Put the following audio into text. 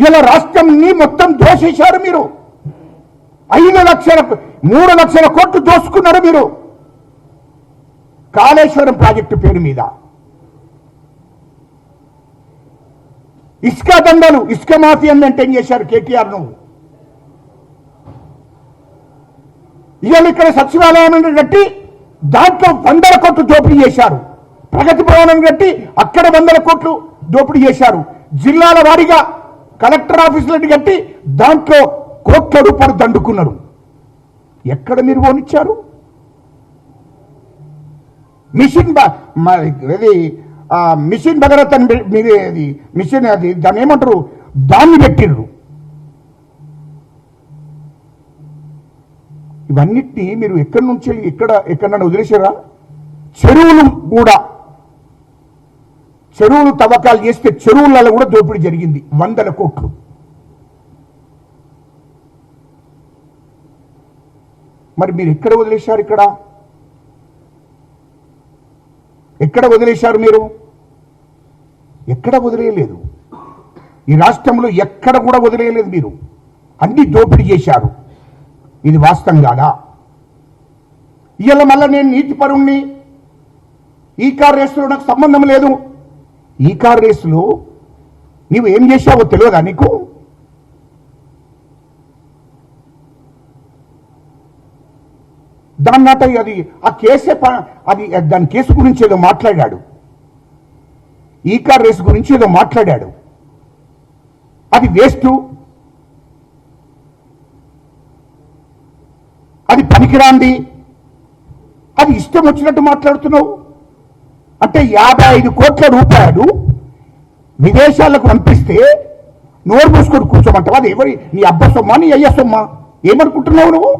ఇలా రాష్ట్రాన్ని మొత్తం దోషేశారు మీరు. 3 లక్షల కోట్లు దోసుకున్నారు మీరు కాళేశ్వరం ప్రాజెక్టు పేరు మీద. ఇసుక దండలు, ఇసుక మాఫియాను మెయింటైన్ చేశారు కేటీఆర్. నువ్వు ఇవాళ ఇక్కడ సచివాలయం కట్టి దాంట్లో 100 కోట్లు దోపిడీ చేశారు. ప్రగతి భవనం కట్టి అక్కడ 100 కోట్లు దోపిడీ చేశారు. జిల్లాల వారీగా కలెక్టర్ ఆఫీసులను కట్టి దాంట్లో కోట్ల రూపాయలు దండుకున్నారు. ఎక్కడ మీరు పోనిచ్చారు? మిషన్ భగరత్ అని మీరు మిషన్ అది దాన్ని ఏమంటారు, దాన్ని పెట్టిర్రు. ఇవన్నిటినీ మీరు ఎక్కడి నుంచి ఎక్కడన్నా వదిలేసారా? చెరువులు కూడా, చెరువులు తవ్వకాలు చేస్తే చెరువులలో కూడా దోపిడీ జరిగింది 100 కోట్లు. మరి మీరు ఎక్కడ వదిలేశారు? ఎక్కడ వదిలేశారు మీరు? ఎక్కడ వదిలేయలేదు. ఈ రాష్ట్రంలో ఎక్కడ కూడా వదిలేయలేదు మీరు. అన్ని దోపిడీ చేశారు. ఇది వాస్తవం కాదా? ఇవాళ మళ్ళీ నేను నీతిపరుణ్ణి, ఈ కార్ రేసులో నాకు సంబంధం లేదు. ఈ కార్ రేసులో నీవు ఏం చేశావో తెలియదా నీకు? దాన్నట అది ఆ కేసే అది దాని కేసు గురించి ఏదో మాట్లాడాడు. ఈ కార్ రేసు గురించి ఏదో మాట్లాడాడు. అది వేస్ట్, అది పనికిరాంది, అది ఇష్టం వచ్చినట్టు మాట్లాడుతున్నావు. అంటే 55 కోట్ల రూపాయలు విదేశాలకు పంపిస్తే నోరు మూసుకొని కూర్చోమంటావు. అది ఎవరి, నీ అబ్బ సొమ్మా నీ అయ్య సొమ్మా? ఏమనుకుంటున్నావు నువ్వు?